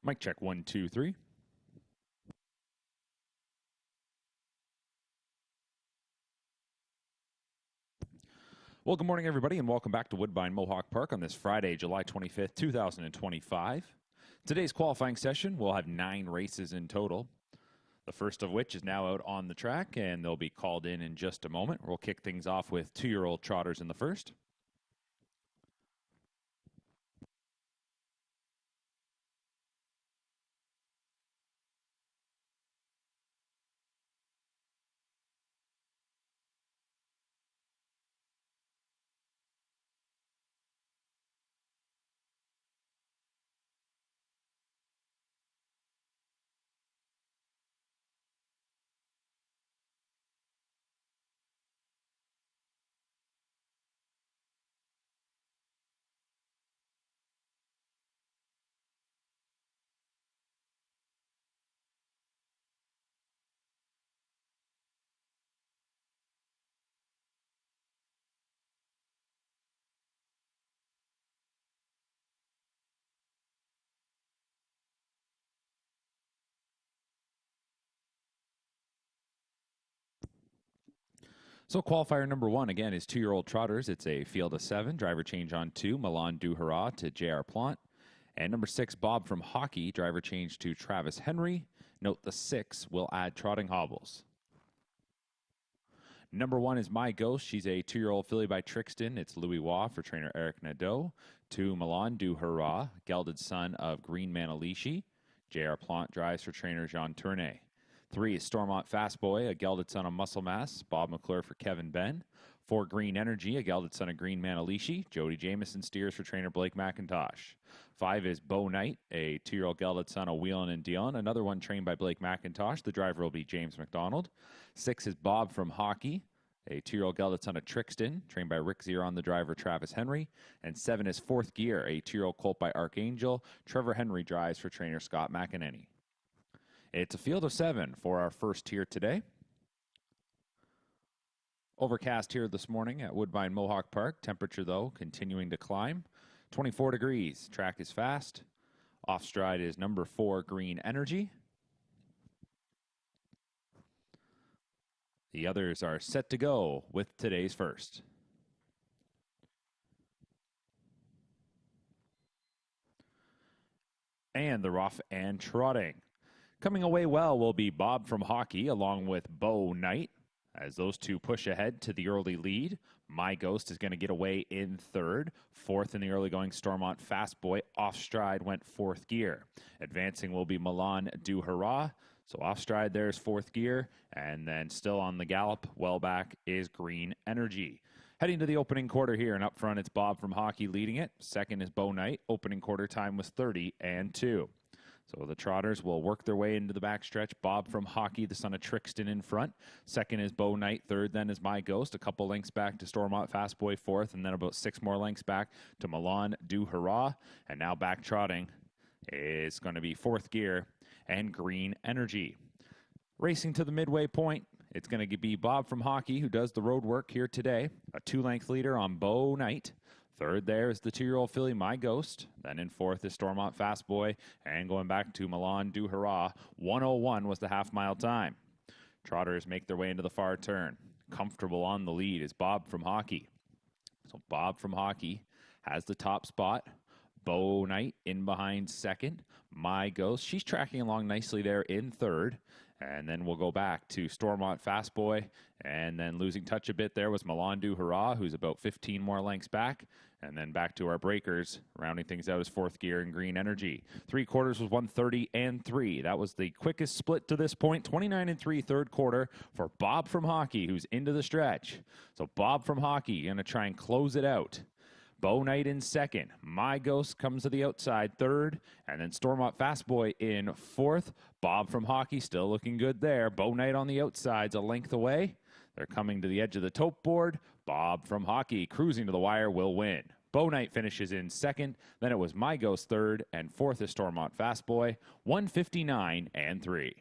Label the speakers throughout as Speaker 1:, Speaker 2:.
Speaker 1: Mic check 1, 2, 3. Well, good morning, everybody, and welcome back to Woodbine Mohawk Park on this Friday, July 25th, 2025. Today's qualifying session will have 9 races in total. The first of which is now out on the track, and they'll be called in just a moment. We'll kick things off with 2-year-old trotters in the first. So qualifier number 1, again, is 2-year-old trotters. It's a field of 7. Driver change on 2, Milan Du Hurrah to J.R. Plant. And number 6, Bob from Hockey. Driver change to Travis Henry. Note the 6 will add trotting hobbles. Number 1 is My Ghost. She's a 2-year-old filly by Trixton. It's Louis Waugh for trainer Eric Nadeau. 2, Milan Du Hurrah, gelded son of Green Manalishi. J.R. Plant drives for trainer Jean Tournay. 3 is Stormont Fastboy, a gelded son of Muscle Mass, Bob McClure for Kevin Ben. 4, Green Energy, a gelded son of Green Manalishi, Jody Jameson steers for trainer Blake McIntosh. 5 is Bo Knight, a 2-year-old gelded son of Whelan and Dion, another one trained by Blake McIntosh. The driver will be James McDonald. 6 is Bob from Hockey, a 2-year-old gelded son of Trixton, trained by Rick Zeron, the driver Travis Henry. And 7 is Fourth Gear, a 2-year-old colt by Archangel. Trevor Henry drives for trainer Scott McEnany. It's a field of 7 for our first tier today. Overcast here this morning at Woodbine Mohawk Park. Temperature, though, continuing to climb. 24 degrees. Track is fast. Off stride is number 4, Green Energy. The others are set to go with today's first. And they're off and trotting. Coming away well will be Bob from Hockey along with Bo Knight. As those two push ahead to the early lead, My Ghost is going to get away in third. 4th in the early going, Stormont Fastboy. Off stride went 4th gear. Advancing will be Milan Du Hurrah. So off stride there's 4th gear. And then still on the gallop, well back is Green Energy. Heading to the opening quarter here, and up front it's Bob from Hockey leading it. Second is Bo Knight. Opening quarter time was 30-2. So the trotters will work their way into the backstretch. Bob from Hockey, the son of Trixton, in front. Second is Bo Knight. Third then is My Ghost. A couple lengths back to Stormont Fastboy, 4th. And then about 6 more lengths back to Milan Du Hurrah. And now back trotting is going to be 4th gear and Green Energy. Racing to the midway point, it's going to be Bob from Hockey, who does the road work here today. A 2-length leader on Bo Knight. Third there is the 2-year-old filly, My Ghost. Then in 4th is Stormont Fastboy. And going back to Milan Du Hurrah, 1:01 was the half-mile time. Trotters make their way into the far turn. Comfortable on the lead is Bob from Hockey. So Bob from Hockey has the top spot. Bo Knight in behind second. My Ghost, she's tracking along nicely there in third. And then we'll go back to Stormont Fastboy. And then losing touch a bit there was Milan Du Hurrah, who's about 15 more lengths back. And then back to our breakers. Rounding things out is 4th gear and Green Energy. 3/4 was 1:30-3. That was the quickest split to this point. 29-3 third quarter for Bob from Hockey, who's into the stretch. So Bob from Hockey going to try and close it out. Bo Knight in second. My Ghost comes to the outside third. And then Stormont Fastboy in 4th. Bob from Hockey still looking good there. Bo Knight on the outside's a length away. They're coming to the edge of the tote board. Bob from Hockey cruising to the wire will win. Bo Knight finishes in second. Then it was My Ghost third. And 4th is Stormont Fastboy. 1:59-3.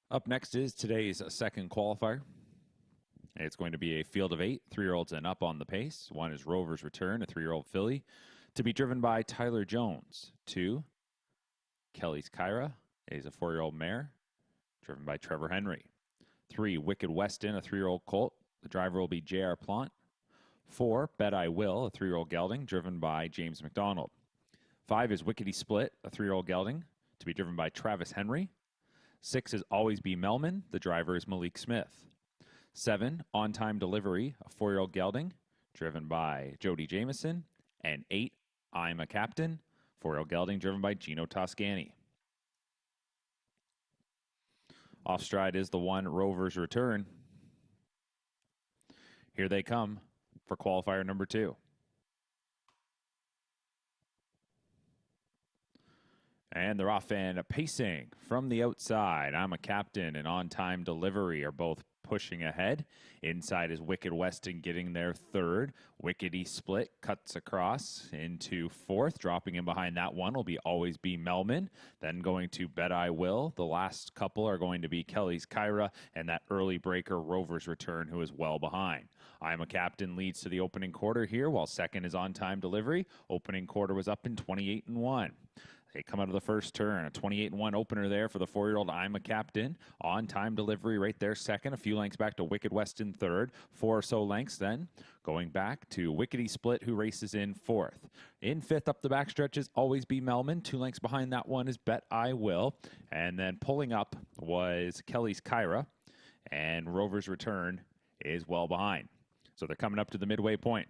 Speaker 1: Up next is today's second qualifier. It's going to be a field of 8, 3-year-olds and up on the pace. 1 is Rover's Return, a 3-year-old filly, to be driven by Tyler Jones. 2, Kelly's Kyra is a 4-year-old mare, driven by Trevor Henry. 3, Wicked Weston, a 3-year-old colt. The driver will be J.R. Plant. 4, Bet I Will, a 3-year-old gelding, driven by James McDonald. 5 is Wickety Split, a 3-year-old gelding, to be driven by Travis Henry. 6 is Always Be Melman. The driver is Malik Smith. 7, On Time Delivery, a 4-year-old gelding, driven by Jody Jameson. And 8, I'm a Captain, 4-year-old gelding, driven by Gino Toscani. Off stride is the 1, Rover's Return. Here they come for qualifier number 2. And they're off and pacing from the outside. I'm a Captain and On Time Delivery are both pushing ahead. Inside is Wicked Weston getting there third. Wickety Split cuts across into fourth. Dropping in behind that one will be Always Be Melman. Then going to Bet I Will. The last couple are going to be Kelly's Kyra and that early breaker Rover's Return, who is well behind. I'm a Captain leads to the opening quarter here, while second is On Time Delivery. Opening quarter was up in 28-1. They come out of the first turn. A 28-1 opener there for the 4-year-old I'm a Captain. On Time Delivery right there second. A few lengths back to Wicked Weston third. 4 or so lengths then. Going back to Wickety Split, who races in fourth. In fifth up the backstretch is Always Be Melman. 2 lengths behind that one is Bet I Will. And then pulling up was Kelly's Kyra. And Rover's Return is well behind. So they're coming up to the midway point.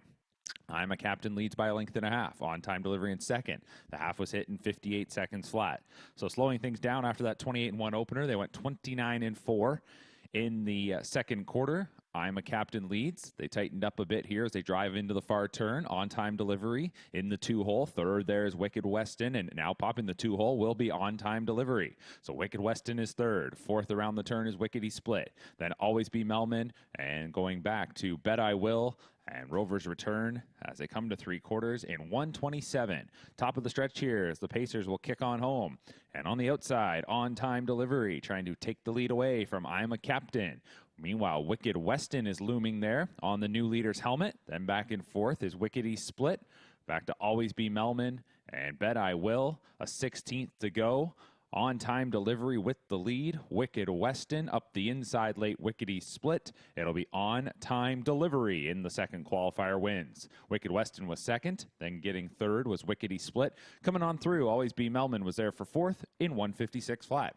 Speaker 1: I'm a Captain leads by a length and a half. On Time Delivery in second. The half was hit in 58 seconds flat. So slowing things down after that 28-1 opener, they went 29-4 in the second quarter. I'm a Captain leads. They tightened up a bit here as they drive into the far turn. On Time Delivery in the 2-hole. Third there is Wicked Weston, and now popping the 2-hole will be On Time Delivery. So Wicked Weston is third. Fourth around the turn is Wickety Split. Then Always Be Melman, and going back to Bet I Will and Rover's Return as they come to 3/4 in 127. Top of the stretch here as the Pacers will kick on home. And on the outside, On Time Delivery, trying to take the lead away from I'm a Captain. Meanwhile, Wicked Weston is looming there on the new leader's helmet. Then back and forth is Wickety Split. Back to Always Be Melman and Bet I Will. A 16th to go. On Time Delivery with the lead. Wicked Weston up the inside late Wickety Split. It'll be On Time Delivery in the second qualifier wins. Wicked Weston was second. Then getting third was Wickety Split. Coming on through, Always Be Melman was there for fourth in 156 flat.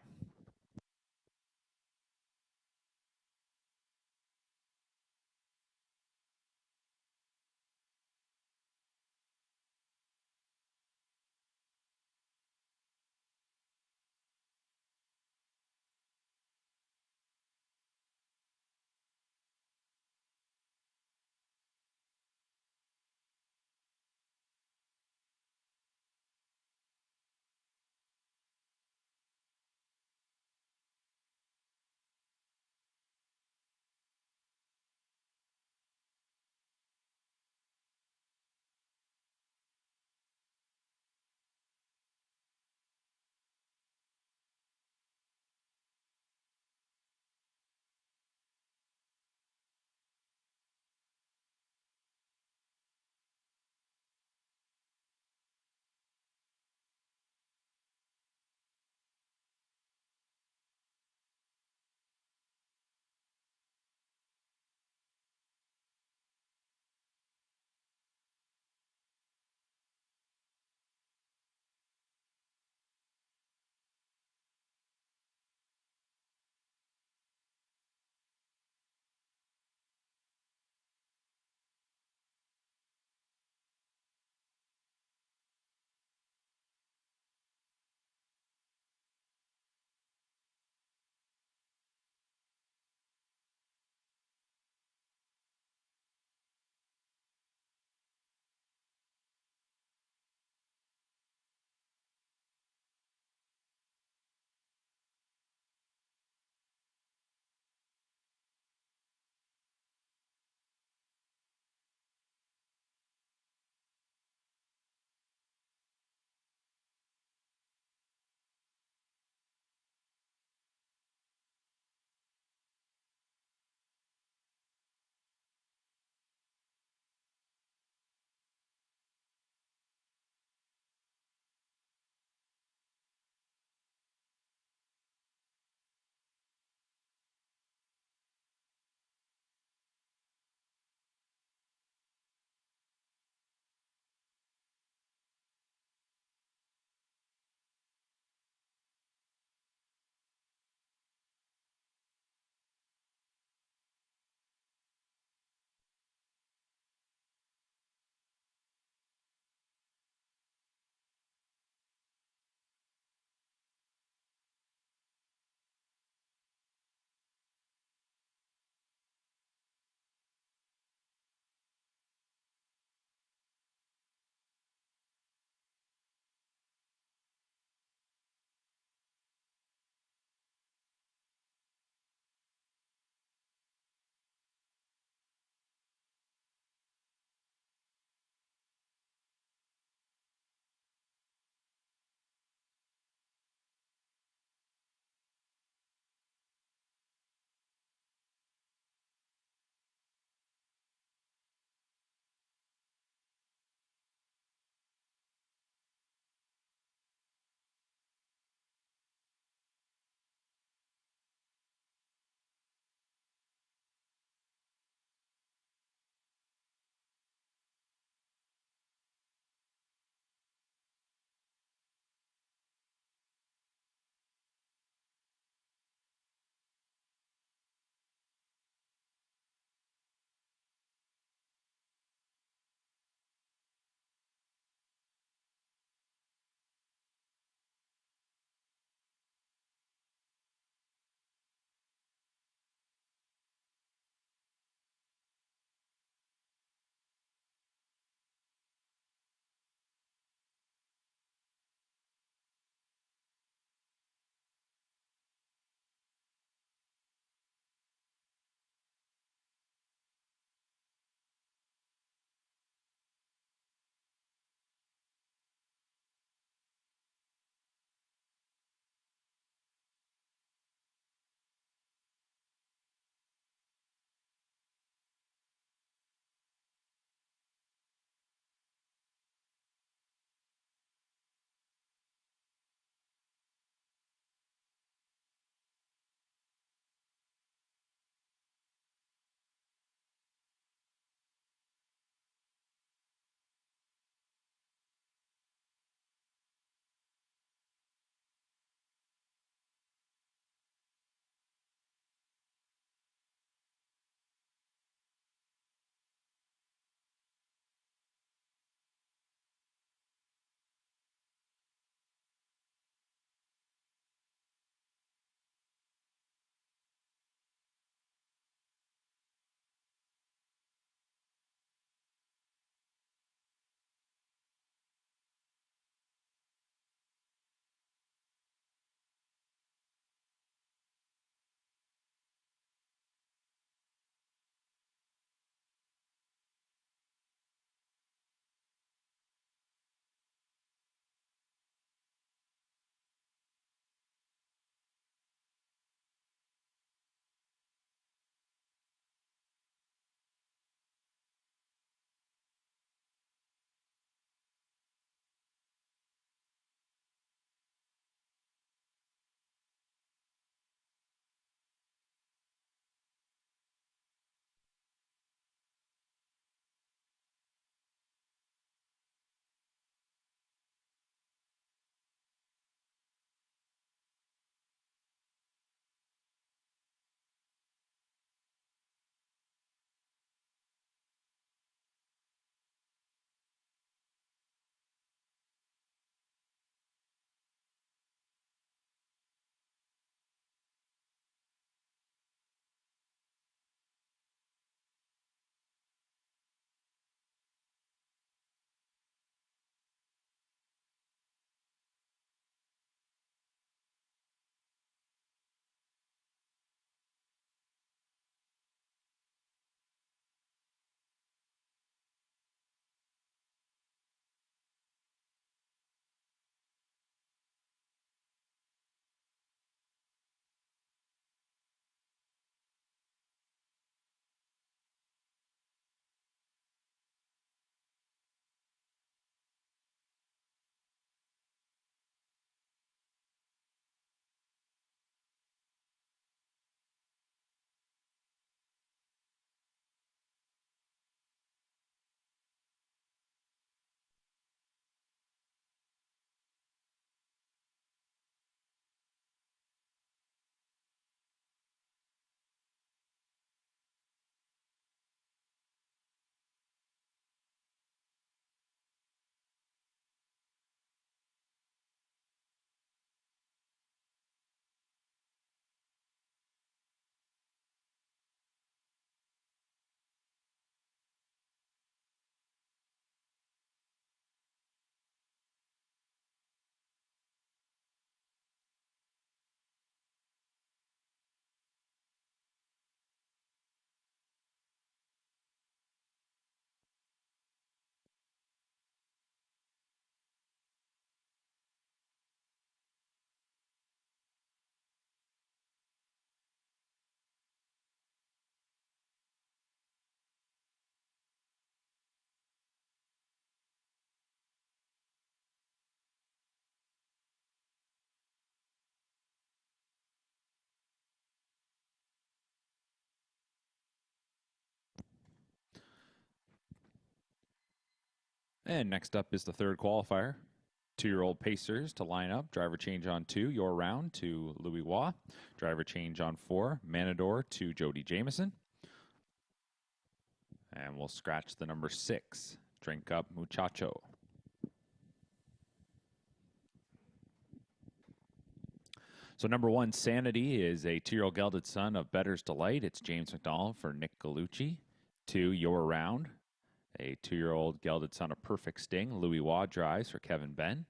Speaker 1: And next up is the third qualifier. 2-year-old Pacers to line up. Driver change on 2, Your Round to Louis Waugh. Driver change on 4, Manador to Jody Jameson. And we'll scratch the number 6, Drink Up Muchacho. So number 1, Sanity, is a 2-year-old gelded son of Better's Delight. It's James McDonald for Nick Gallucci. 2, Your Round, a 2-year-old gelded son of Perfect Sting. Louis Waugh drives for Kevin Ben.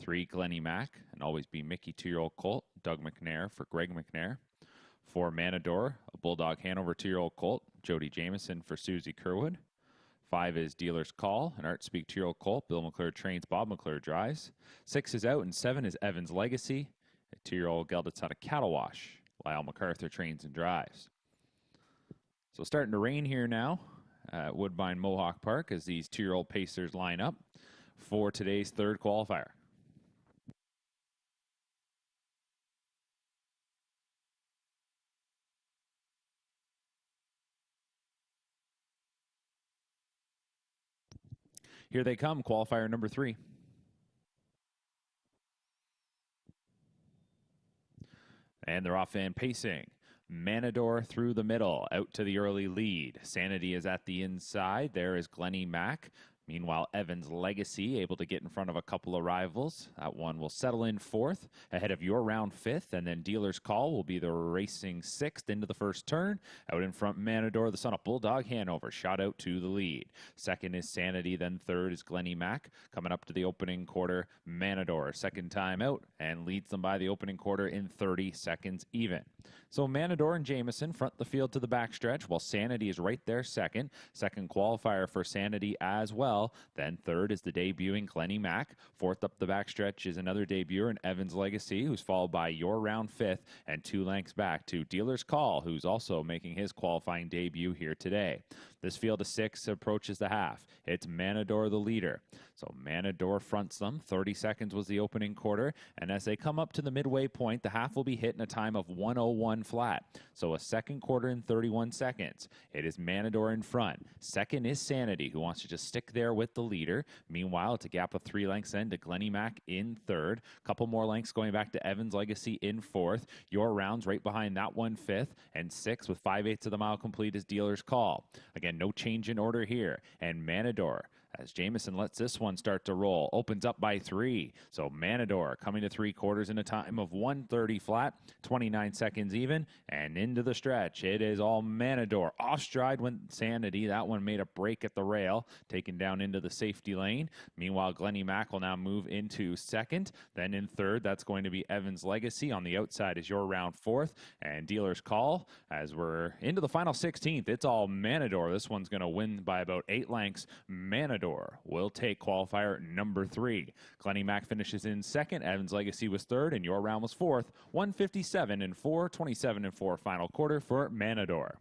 Speaker 1: 3, Glennie Mack, and Always Be Mickey 2-year-old colt. Doug McNair for Greg McNair. 4, Manador, a Bulldog Hanover 2-year-old colt. Jody Jameson for Susie Kerwood. 5 is Dealer's Call, an Art Speak 2-year-old colt. Bill McClure trains, Bob McClure drives. 6 is out, and 7 is Evan's Legacy, a 2-year-old gelded son of Cattle Wash. Lyle MacArthur trains and drives. So starting to rain here now at Woodbine Mohawk Park as these 2-year-old Pacers line up for today's third qualifier. Here they come, qualifier number 3. And they're off and pacing. Manador through the middle, out to the early lead. Sanity is at the inside. There is Glennie Mack. Meanwhile, Evan's Legacy able to get in front of a couple of rivals. That one will settle in 4th, ahead of Your Round 5th, and then Dealer's Call will be the racing 6th into the first turn. Out in front, Manador, the son of Bulldog Hanover, shot out to the lead. 2nd is Sanity, then 3rd is Glennie Mack. Coming up to the opening quarter, Manador, second time out, and leads them by the opening quarter in 30 seconds even. So Manador and Jameson front the field to the backstretch, while Sanity is right there second. Second qualifier for Sanity as well. Then 3rd is the debuting Glennie Mack. 4th up the backstretch is another debuter in Evan's Legacy, who's followed by Your Round 5th, and 2 lengths back to Dealer's Call, who's also making his qualifying debut here today. This field of 6 approaches the half. It's Manador the leader. So Manador fronts them. 30 seconds was the opening quarter, and as they come up to the midway point, the half will be hit in a time of 1:01 flat. So a second quarter in 31 seconds. It is Manador in front. Second is Sanity, who wants to just stick there with the leader. Meanwhile, it's a gap of 3 lengths in to Glennie Mack in 3rd. Couple more lengths going back to Evan's Legacy in 4th. Your Rounds right behind that one 5th, and 6th with 5/8 of the mile complete is Dealer's Call. Again, no change in order here. And Manador, as Jameson lets this one start to roll, opens up by 3. So Manador coming to 3/4 in a time of 1:30 flat, 29 seconds even, and into the stretch. It is all Manador. Off stride went Sanity. That one made a break at the rail, taken down into the safety lane. Meanwhile, Glennie Mack will now move into 2nd. Then in 3rd, that's going to be Evan's Legacy. On the outside is Your Round 4th, and Dealer's Call. As we're into the final 16th, it's all Manador. This one's going to win by about 8 lengths. Manador will take qualifier number 3. Glennie Mack finishes in 2nd. Evan's Legacy was 3rd, and Your Round was 4th. 157 and 4, 27 and 4 final quarter for Manador.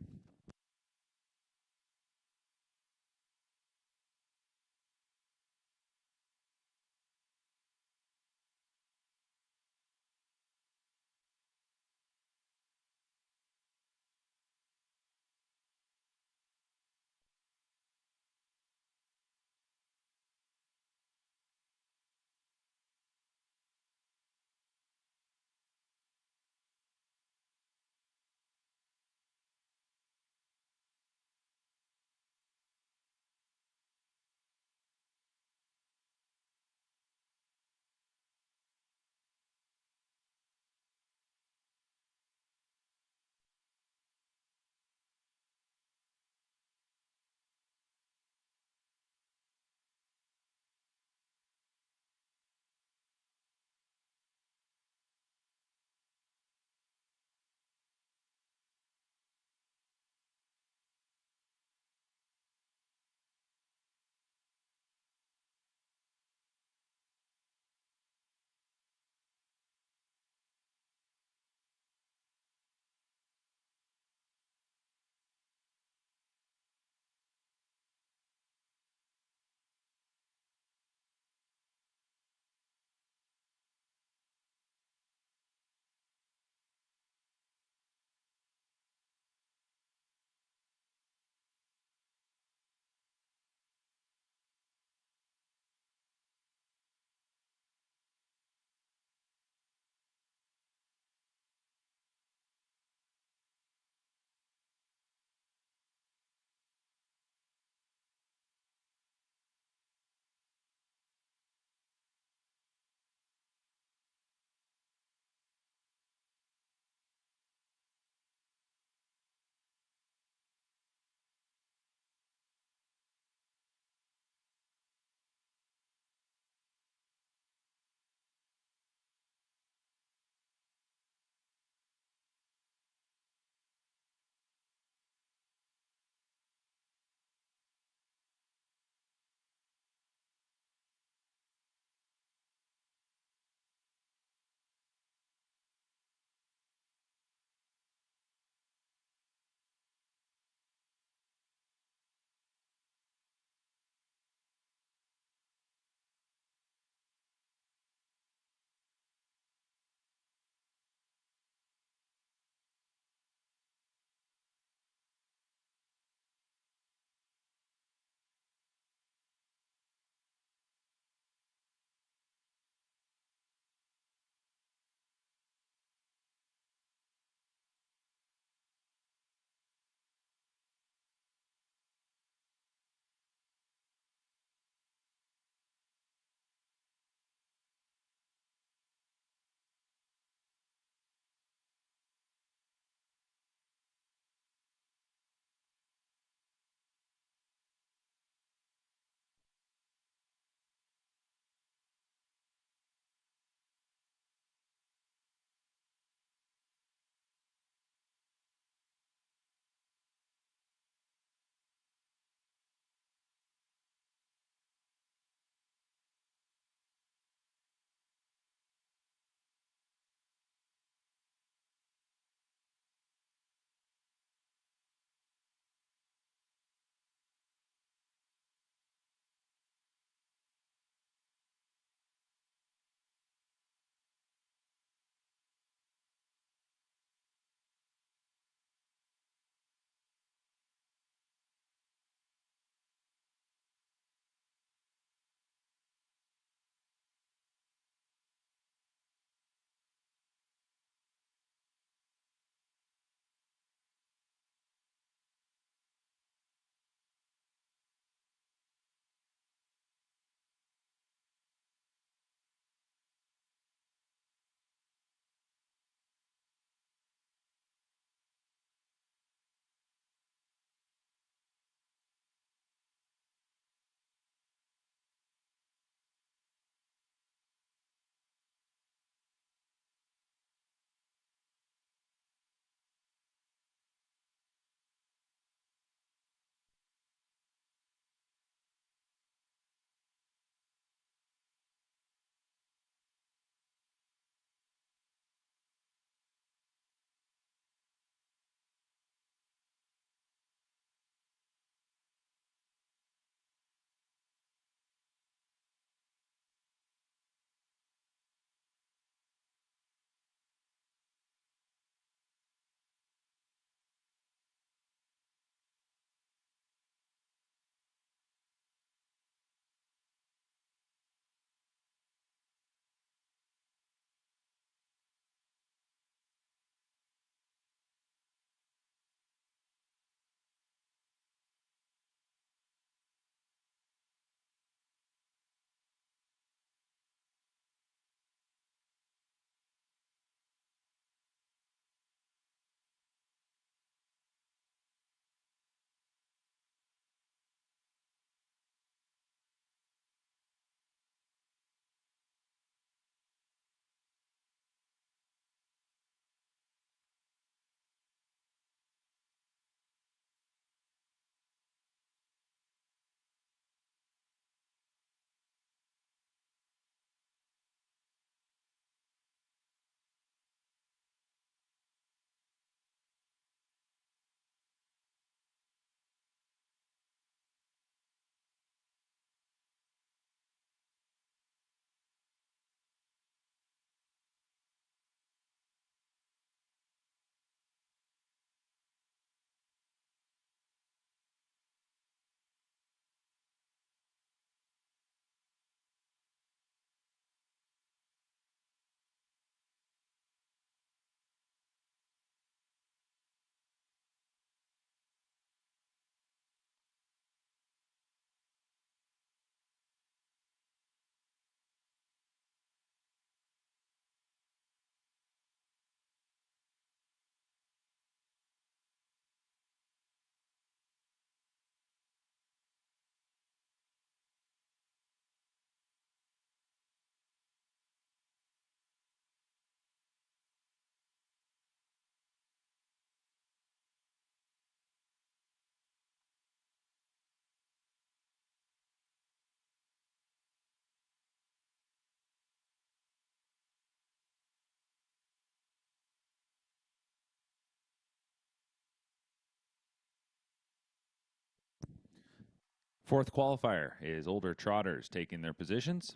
Speaker 1: Fourth qualifier is older trotters taking their positions.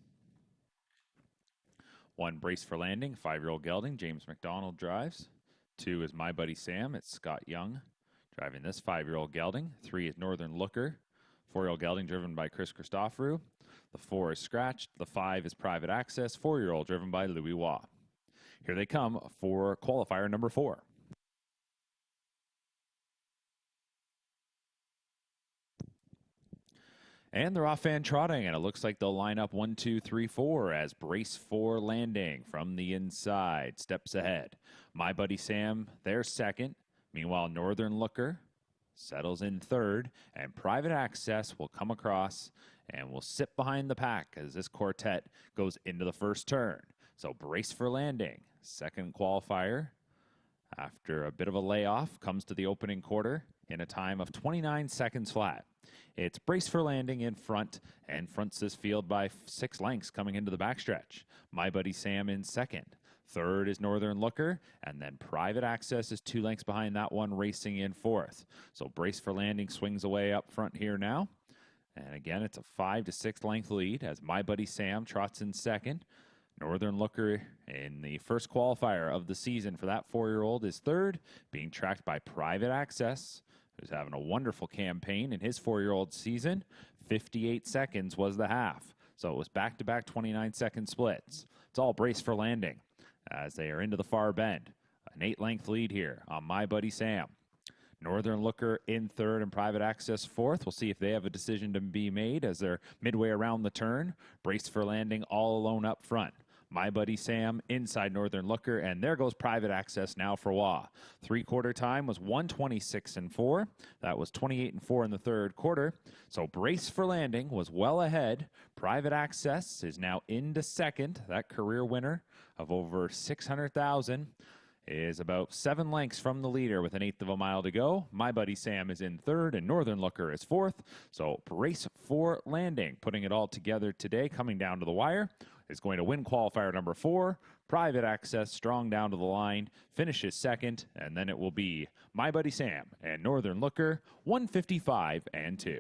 Speaker 1: One, Brace for Landing, 5-year-old gelding, James McDonald drives. 2 is My Buddy Sam, it's Scott Young driving this 5-year-old gelding. 3 is Northern Looker, 4-year-old gelding driven by Chris Christoforou. The 4 is Scratched. The 5 is Private Access, 4-year-old driven by Louis Waugh. Here they come for qualifier number 4. And they're off and trotting, and it looks like they'll line up 1, 2, 3, 4 as Brace for Landing from the inside steps ahead. My Buddy Sam, they're second. Meanwhile, Northern Looker settles in third, and Private Access will come across and will sit behind the pack as this quartet goes into the first turn. So Brace for Landing, second qualifier, after a bit of a layoff, comes to the opening quarter in a time of 29 seconds flat. It's Brace for Landing in front and fronts this field by 6 lengths coming into the backstretch. My Buddy Sam in second. Third is Northern Looker, and then Private Access is 2 lengths behind that one, racing in fourth. So Brace for Landing swings away up front here now. And again, it's a 5 to 6 length lead as My Buddy Sam trots in second. Northern Looker in the first qualifier of the season for that 4-year-old is third, being tracked by Private Access, who's having a wonderful campaign in his 4-year-old season. 58 seconds was the half. So it was back-to-back 29-second splits. It's all Brace for Landing as they are into the far bend. An 8-length lead here on My Buddy Sam. Northern Looker in third and Private Access fourth. We'll see if they have a decision to be made as they're midway around the turn. Brace for Landing all alone up front. My Buddy Sam inside Northern Looker, and there goes Private Access now for Waugh. 3-quarter time was 1:26.4. That was 28.4 in the third quarter. So Brace for Landing was well ahead. Private Access is now into second. That career winner of over 600,000 is about 7 lengths from the leader with an 1/8 of a mile to go. My Buddy Sam is in third, and Northern Looker is fourth. So Brace for Landing, putting it all together today, coming down to the wire, is going to win qualifier number 4. Private Access strong down to the line, finishes second, and then it will be My Buddy Sam and Northern Looker, 155 and 2.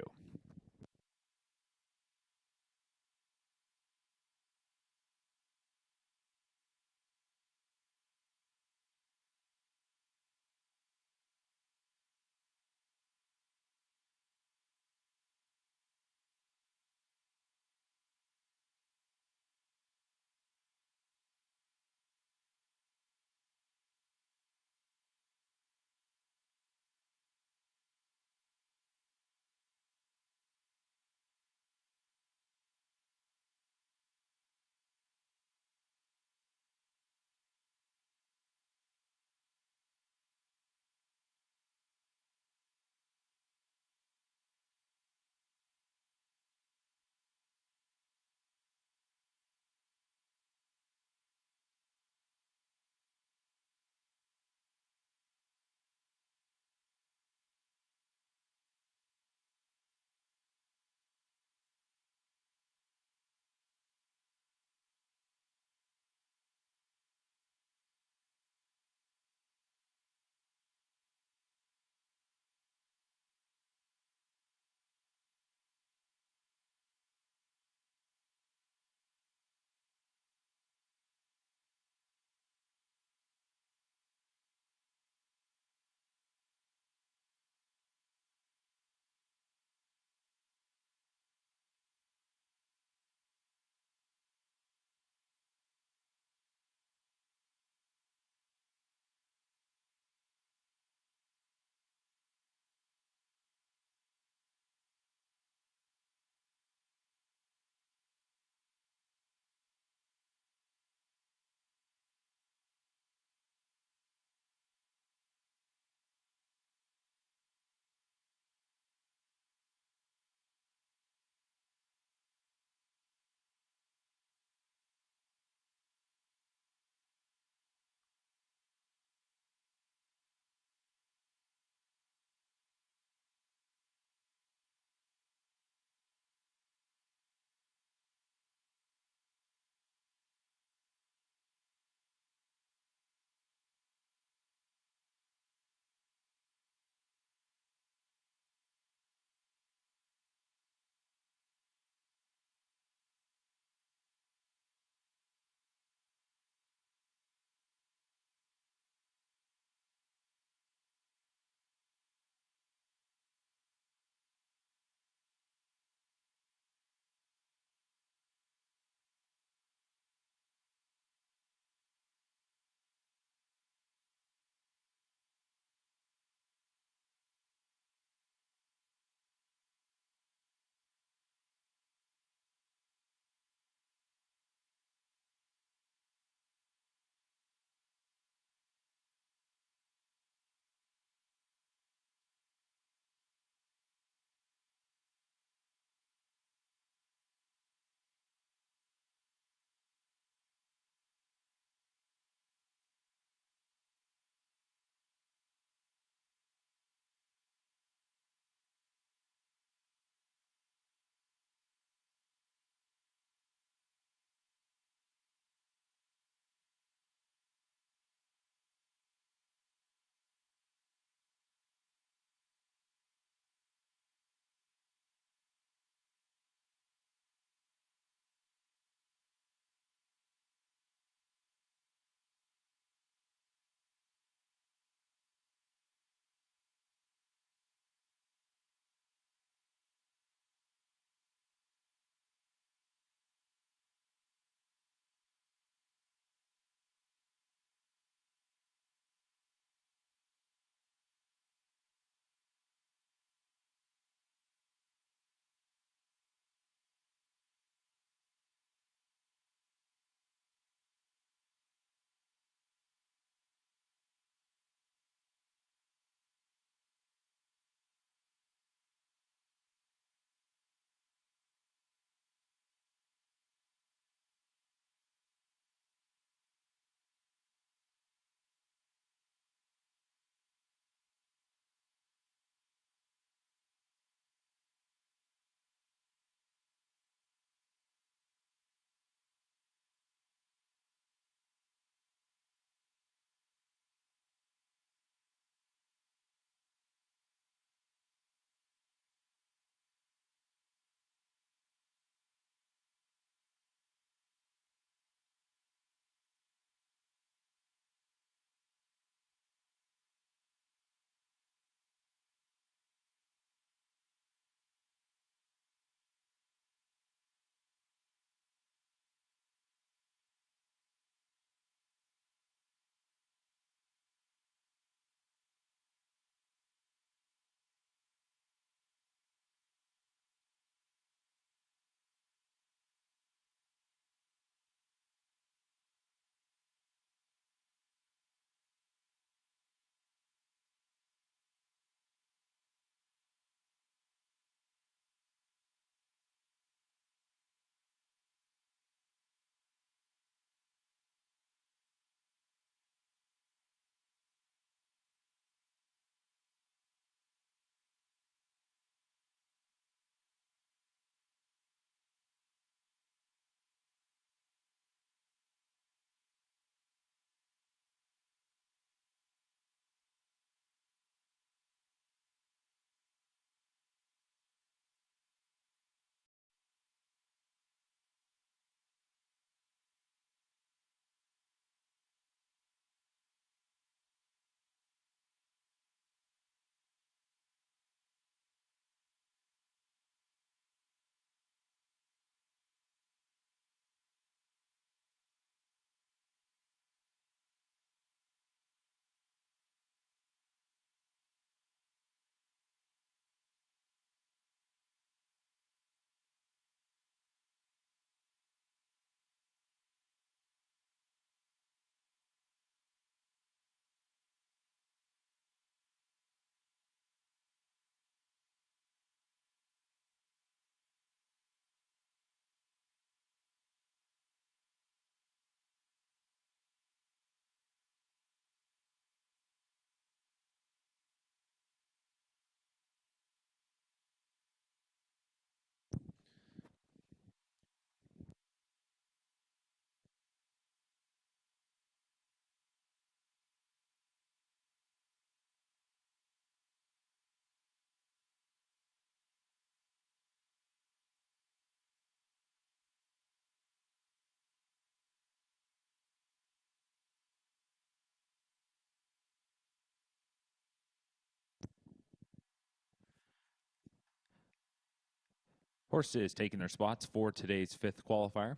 Speaker 1: Horses taking their spots for today's fifth qualifier.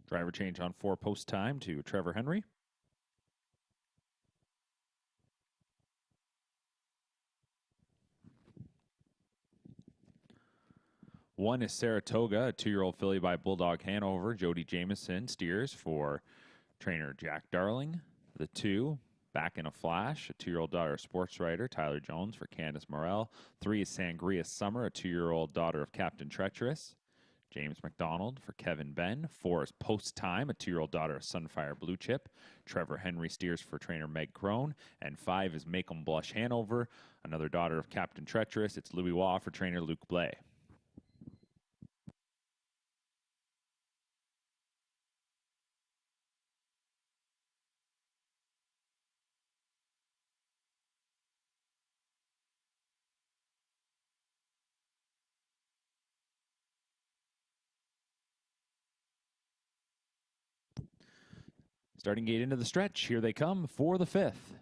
Speaker 1: Driver change on 4 post time to Trevor Henry. One is Saratoga, a 2-year-old filly by Bulldog Hanover. Jody Jameson steers for trainer Jack Darling. The 2, Back in a Flash, a 2-year-old daughter of sports writer Tyler Jones for Candace Morel. 3 is Sangria Summer, a 2-year-old daughter of Captain Treacherous. James McDonald for Kevin Ben. 4 is Post Time, a 2-year-old daughter of Sunfire Blue Chip. Trevor Henry steers for trainer Meg Crone. And 5 is Make 'em Blush Hanover, another daughter of Captain Treacherous. It's Louis Waugh for trainer Luke Blais. Starting gate into the stretch. Here they come for the 5th.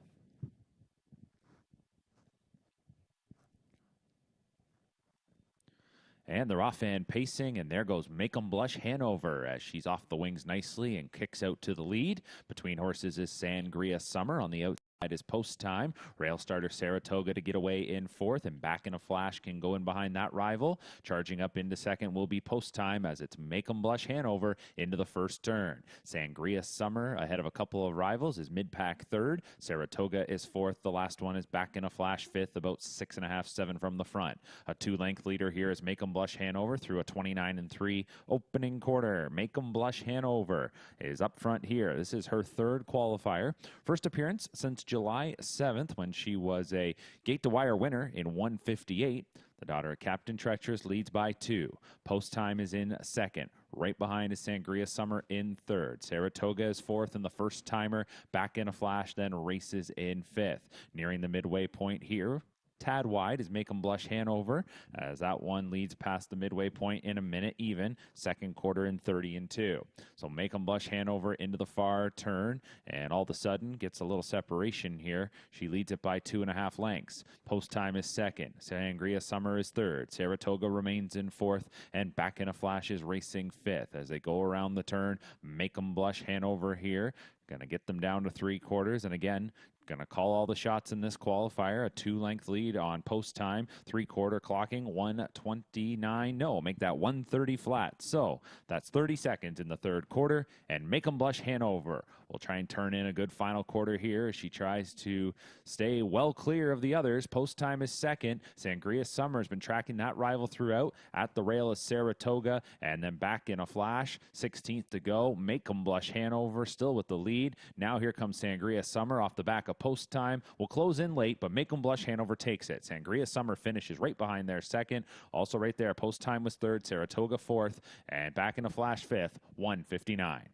Speaker 1: And they're off and pacing, and there goes Make 'em Blush Hanover as she's off the wings nicely and kicks out to the lead. Between horses is Sangria Summer. On the outside is Post Time. Rail starter Saratoga to get away in 4th, and Back in a Flash can go in behind that rival. Charging up into 2nd will be Post Time as it's Make 'em Blush Hanover into the first turn. Sangria Summer ahead of a couple of rivals is mid-pack 3rd. Saratoga is 4th. The last one is Back in a Flash 5th, about 6.5, 7 from the front. A 2-length leader here is Make 'em Blush Hanover through a 29-3 opening quarter. Make 'em Blush Hanover is up front here. This is her 3rd qualifier. First appearance since July 7th when she was a gate-to-wire winner in 158. The daughter of Captain Treacherous leads by 2. Post Time is in 2nd. Right behind is Sangria Summer in 3rd. Saratoga is 4th, and the first timer Back in a Flash then races in 5th. Nearing the midway point here, tad wide is Make 'em Blush Hanover, as that one leads past the midway point in a minute even. Second quarter in 30-2. So Make 'em Blush Hanover into the far turn, and all of a sudden gets a little separation here. She leads it by 2.5 lengths. Post Time is 2nd. Sangria Summer is 3rd. Saratoga remains in 4th, and Back in a Flash is racing 5th. As they go around the turn, Make 'em Blush Hanover here. Going to get them down to 3/4, and again, going to call all the shots in this qualifier. A 2-length lead on Post Time. 3/4 clocking 1:29. No, make that 1:30 flat. So that's 30 seconds in the 3rd quarter. And Make 'em Blush Hanover will try and turn in a good final quarter here as she tries to stay well clear of the others. Post Time is 2nd. Sangria Summer has been tracking that rival throughout. At the rail is Saratoga, and then Back in a Flash. 16th to go. Make 'em Blush Hanover still with the lead. Now here comes Sangria Summer off the back of Post Time. Will close in late, but Make 'em Blush Hanover takes it. Sangria Summer finishes right behind there 2nd. Also right there, Post Time was 3rd. Saratoga 4th, and Back in a Flash 5th. 1:59.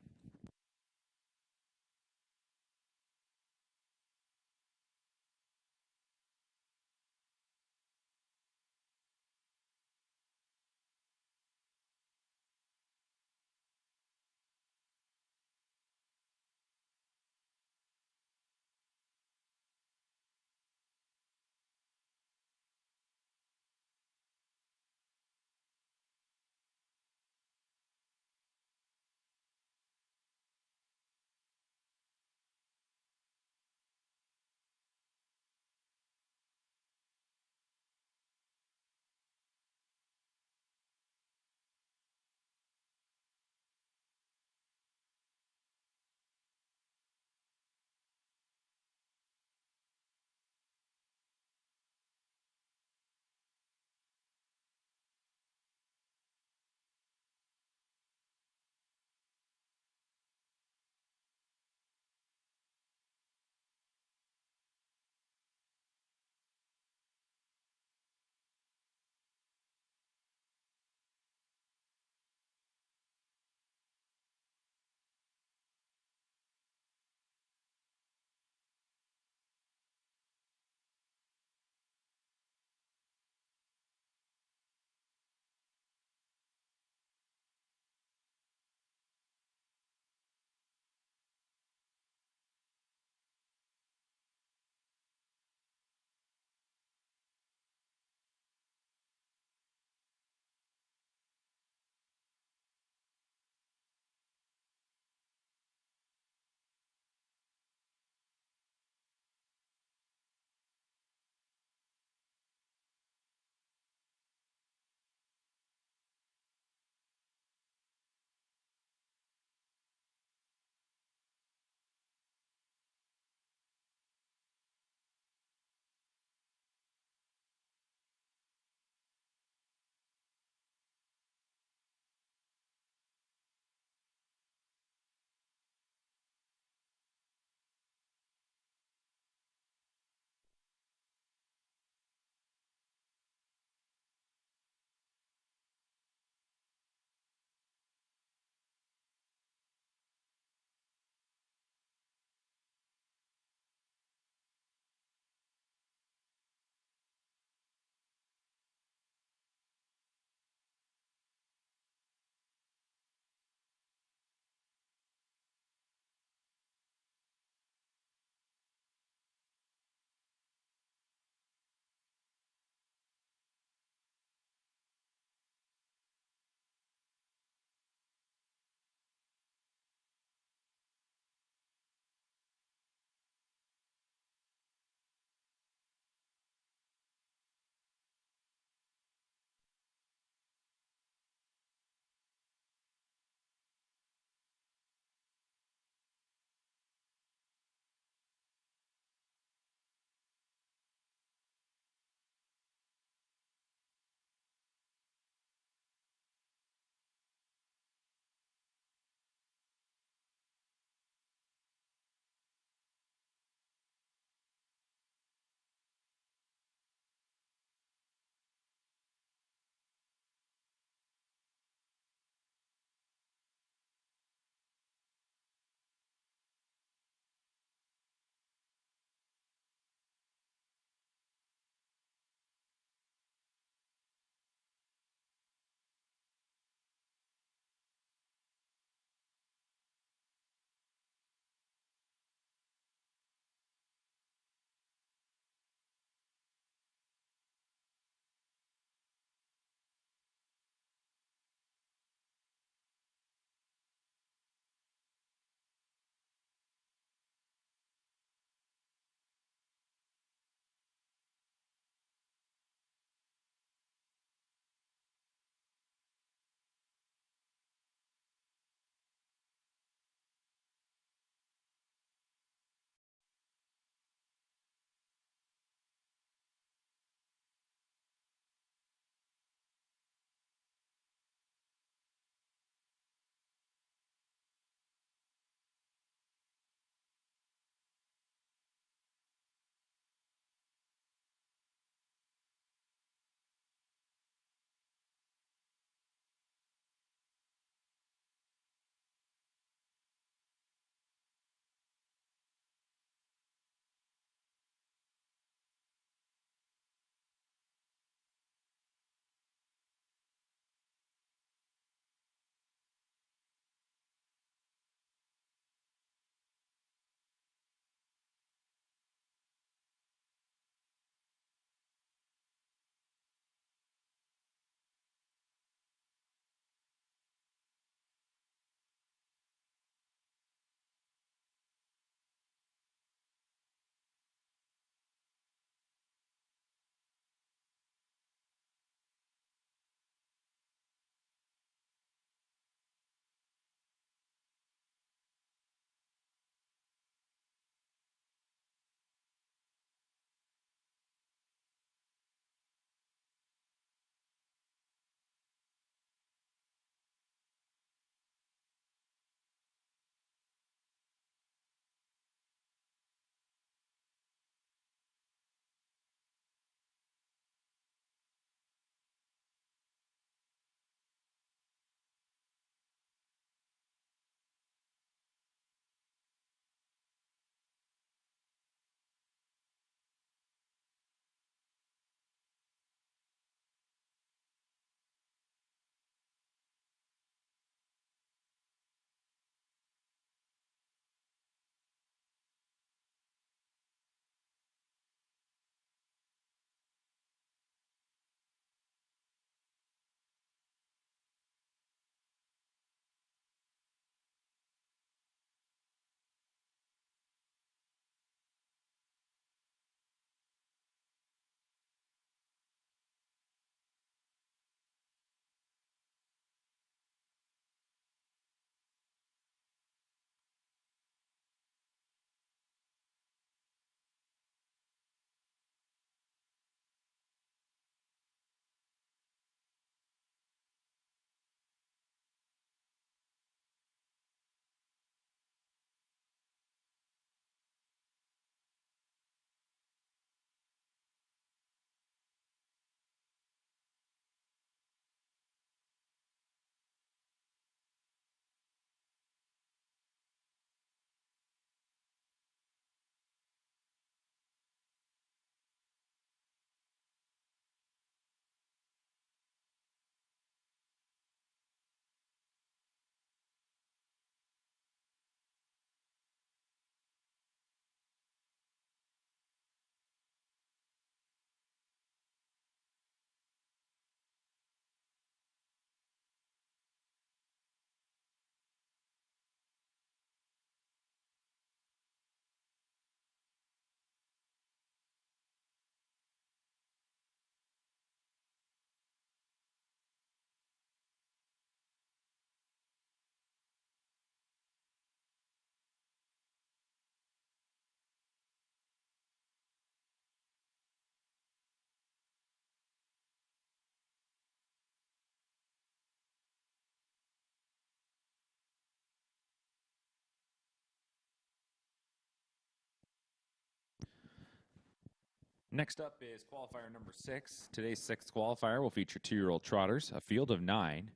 Speaker 1: Next up is qualifier number 6. Today's sixth qualifier will feature 2-year-old trotters, a field of 9.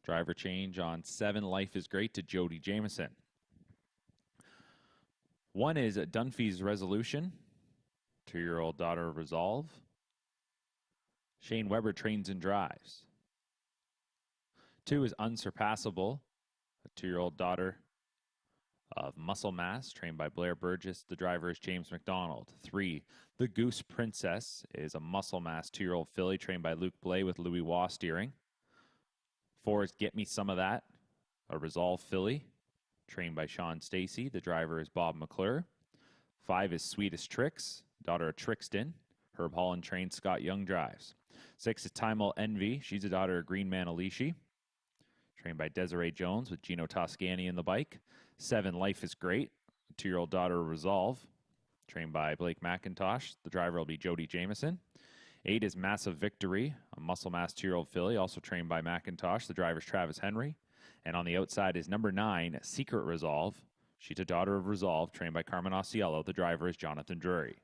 Speaker 1: Driver change on 7, Life is Great, to Jody Jameson. 1 is Dunphy's Resolution, 2-year-old daughter of Resolve. Shane Weber trains and drives. 2 is Unsurpassable, a 2-year-old daughter of Muscle Mass, trained by Blair Burgess. The driver is James McDonald. 3, The Goose Princess is a Muscle Mass 2-year-old filly trained by Luke Blay with Louis Waugh steering. 4 is Get Me Some of That, a Resolve filly trained by Sean Stacy. The driver is Bob McClure. 5 is Sweetest Tricks, daughter of Trixton. Herb Holland trains, Scott Young drives. 6 is Timel Envy. She's a daughter of Green Man Alishi, trained by Desiree Jones with Gino Toscani in the bike. 7, Life is Great, 2-year-old daughter of Resolve, trained by Blake McIntosh. The driver will be Jody Jameson. 8 is Massive Victory, a Muscle Mass 2-year-old filly, also trained by McIntosh. The driver is Travis Henry. And on the outside is number 9, Secret Resolve. She's a daughter of Resolve, trained by Carmen Osceola. The driver is Jonathan Drury.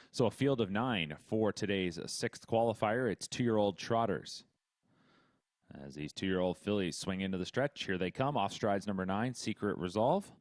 Speaker 1: So a field of 9 for today's sixth qualifier. It's 2-year-old trotters. As these 2-year-old fillies swing into the stretch, here they come. Off strides number 9, Secret Resolve.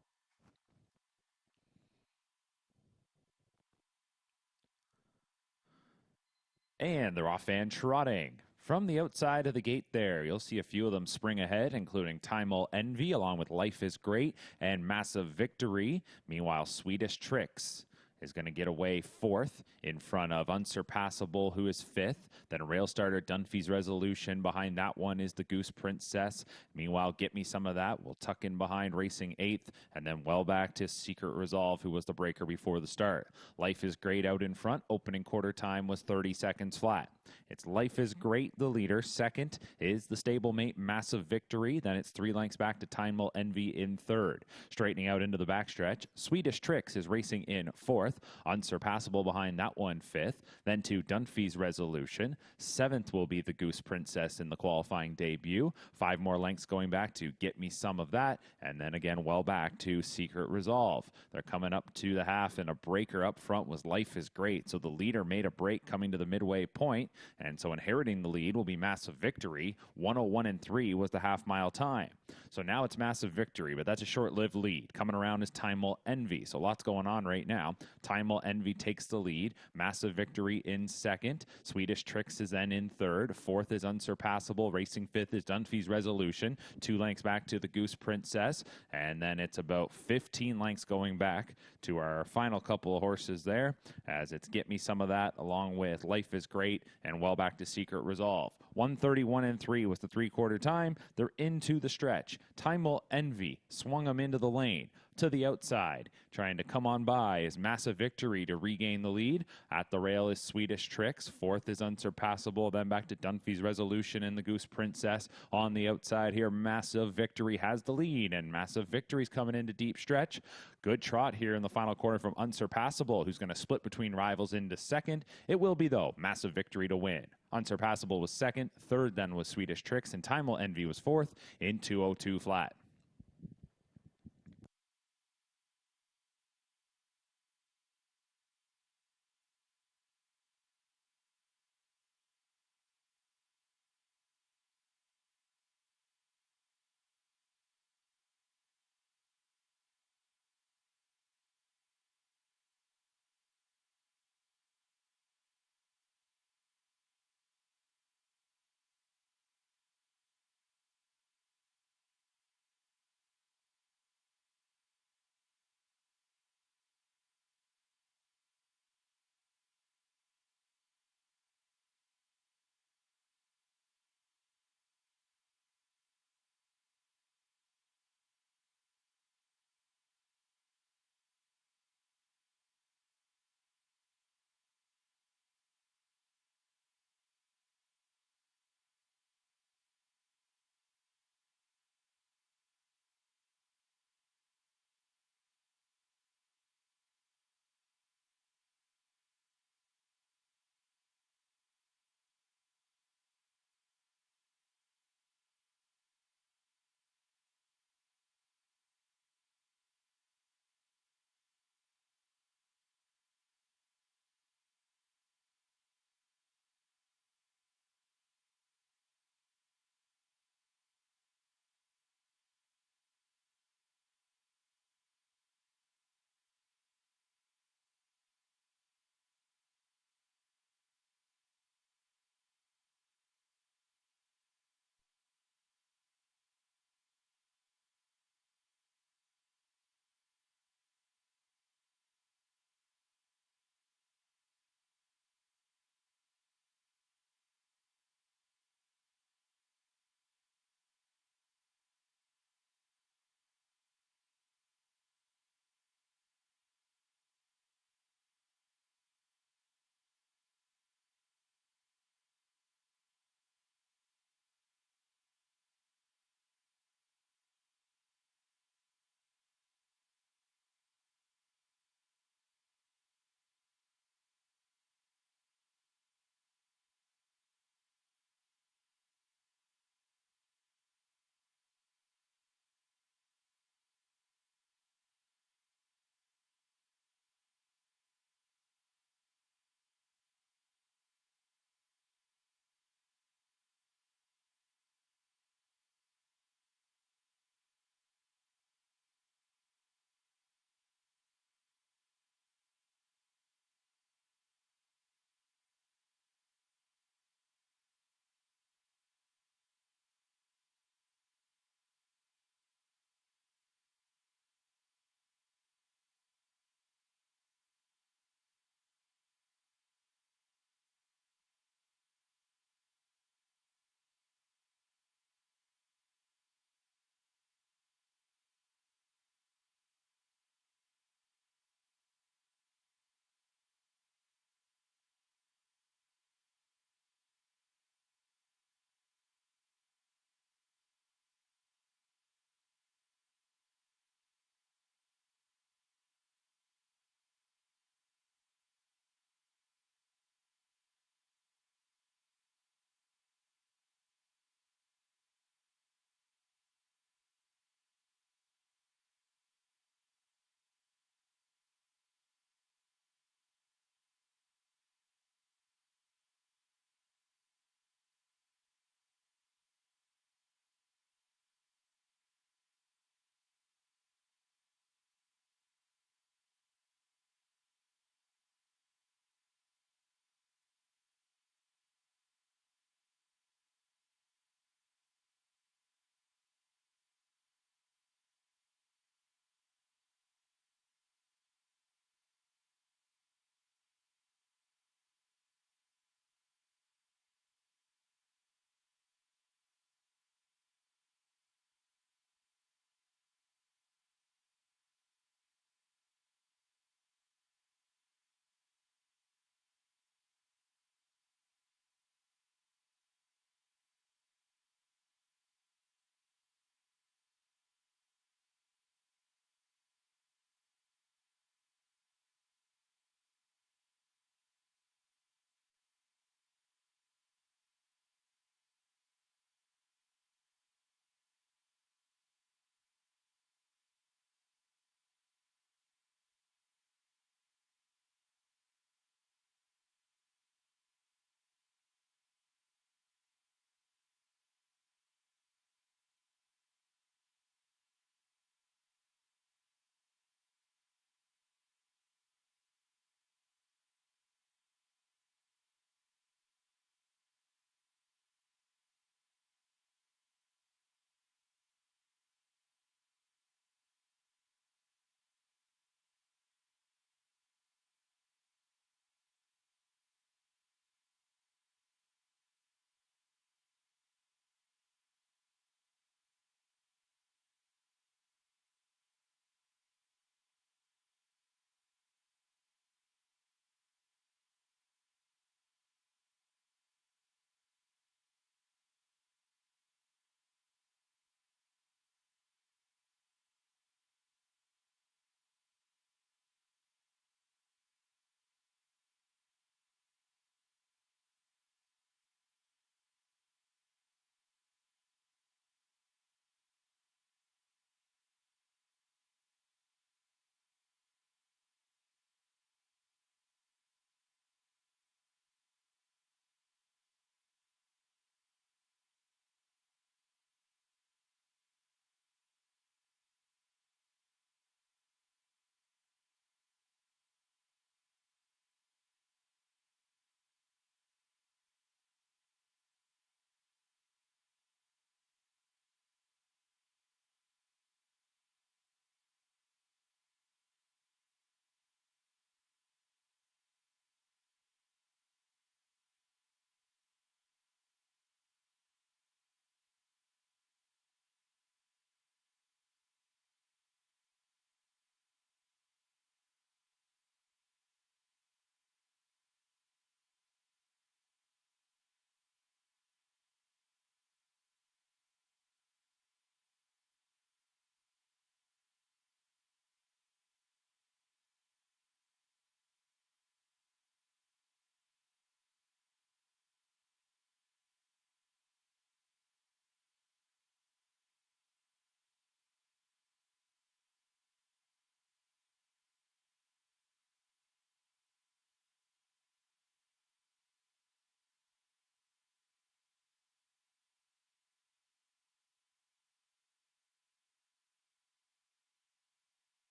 Speaker 1: And they're off and trotting. From the outside of the gate there, you'll see a few of them spring ahead, including Timel Envy, along with Life is Great and Massive Victory. Meanwhile, Swedish Tricks is going to get away 4th in front of Unsurpassable, who is 5th. Then Rail Starter Dunphy's Resolution. Behind that one is the Goose Princess. Meanwhile, Get Me Some of That will tuck in behind, racing 8th. And then well back to Secret Resolve, who was the breaker before the start. Life is Great out in front. Opening quarter time was 30 seconds flat. It's Life is Great, the leader. Second is the stablemate Massive Victory. Then it's 3 lengths back to Timel Envy in third. Straightening out into the backstretch, Swedish Tricks is racing in 4th. Unsurpassable behind that one 5th. Then to Dunphy's Resolution. 7th will be the Goose Princess in the qualifying debut. 5 more lengths going back to Get Me Some of That. And then again well back to Secret Resolve. They're coming up to the half, and a breaker up front was Life is Great. So the leader made a break coming to the midway point. And so inheriting the lead will be Massive Victory. 1:01.3 was the half-mile time. So now it's Massive Victory, but that's a short-lived lead. Coming around is Timel Envy. So lots going on right now. Timel Envy takes the lead. Massive Victory in second. Swedish Tricks is then in third. 4th is Unsurpassable. Racing 5th is Dunphy's Resolution. 2 lengths back to the Goose Princess. And then it's about 15 lengths going back to our final couple of horses there, as it's Get Me Some of That, along with Life is Great, and well back to Secret Resolve. 1:31.3 was the 3/4 time. They're into the stretch. Timel Envy swung them into the lane. To the outside, trying to come on by is Massive Victory to regain the lead. At the rail is Swedish Tricks. 4th is Unsurpassable. Then back to Dunphy's Resolution and the Goose Princess. On the outside here, Massive Victory has the lead, and Massive Victory's coming into deep stretch. Good trot here in the final quarter from Unsurpassable, who's going to split between rivals into second. It will be, though, Massive Victory to win. Unsurpassable was second. Third then was Swedish Tricks, and Timel Envy was 4th in 2:02 flat.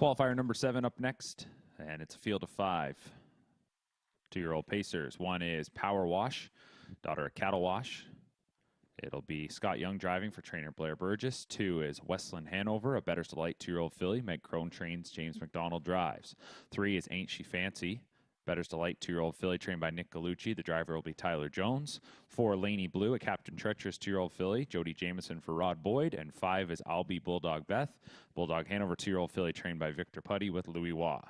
Speaker 1: Qualifier number 7 up next, and it's a field of 5. 2-year-old pacers. One is Power Wash, daughter of Cattle Wash. It'll be Scott Young driving for trainer Blair Burgess. 2 is Westland Hanover, a Better's Delight 2-year-old filly. Meg Crone trains, James McDonald drives. 3 is Ain't She Fancy, Better's Delight 2-year-old filly trained by Nick Gallucci. The driver will be Tyler Jones. 4, Laney Blue, a Captain Treacherous 2-year-old filly. Jody Jameson for Rod Boyd. And 5 is I'll Be Bulldog Beth, Bulldog Hanover 2-year-old filly trained by Victor Putty with Louis Waugh.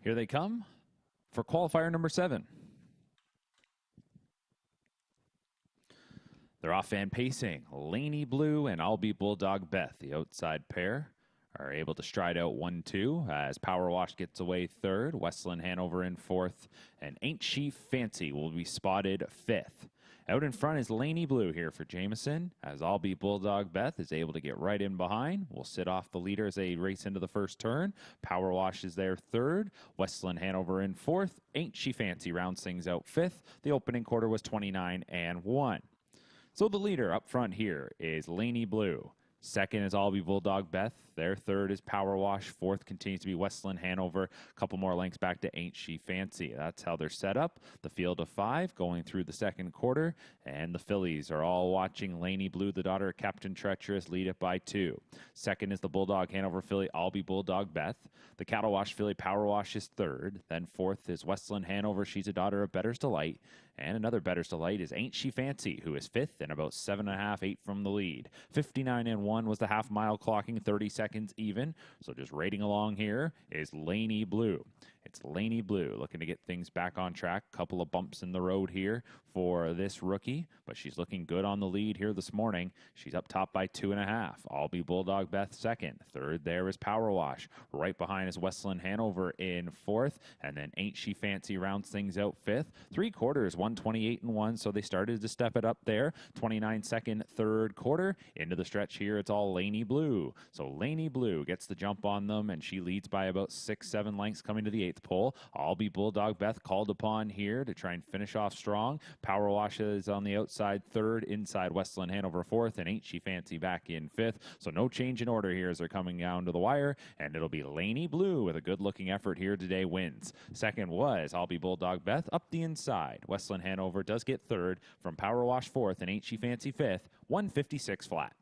Speaker 1: Here they come for qualifier number 7. They're off and pacing. Laney Blue and I'll Be Bulldog Beth, the outside pair, are able to stride out 1-2 as Power Wash gets away 3rd. Westland Hanover in 4th. And Ain't She Fancy will be spotted 5th. Out in front is Laney Blue here for Jameson, as I'll Be Bulldog Beth is able to get right in behind. Will sit off the leader as they race into the first turn. Power Wash is there 3rd. Westland Hanover in 4th. Ain't She Fancy rounds things out 5th. The opening quarter was 29-1. So the leader up front here is Laney Blue. 2nd is I'll Be Bulldog Beth. Their 3rd is Power Wash. 4th continues to be Westland Hanover. A couple more lengths back to Ain't She Fancy. That's how they're set up. The field of 5 going through the second quarter. And the fillies are all watching Laney Blue, the daughter of Captain Treacherous, lead it by 2. 2nd is the Bulldog Hanover filly, I'll Be Bulldog Beth. The Cattle Wash filly, Power Wash, is 3rd. Then 4th is Westland Hanover. She's a daughter of Better's Delight. And another Better's Delight is Ain't She Fancy, who is 5th and about 7.5, 8 from the lead. 59-1 was the half mile, clocking 30 seconds even. So just rating along here is Laney Blue. It's Laney Blue looking to get things back on track. Couple of bumps in the road here for this rookie, but she's looking good on the lead here this morning. She's up top by 2.5. I'll Be Bulldog Beth 2nd. 3rd there is Power Wash. Right behind is Westland Hanover in 4th, and then Ain't She Fancy rounds things out 5th. 3 quarters, 128-1, so they started to step it up there. 29-second third quarter. Into the stretch here, it's all Laney Blue. So Laney Blue gets the jump on them, and she leads by about 6-7 lengths coming to the 8th pole. I'll Be Bulldog Beth called upon here to try and finish off strong. Power Wash is on the outside 3rd, inside Westland Hanover 4th, and Ain't She Fancy back in 5th. So no change in order here as they're coming down to the wire, and it'll be Laney Blue with a good-looking effort here today wins. 2nd was I'll Be Bulldog Beth up the inside. Westland Hanover does get 3rd from Power Wash 4th, and Ain't She Fancy 5th, 156 flat.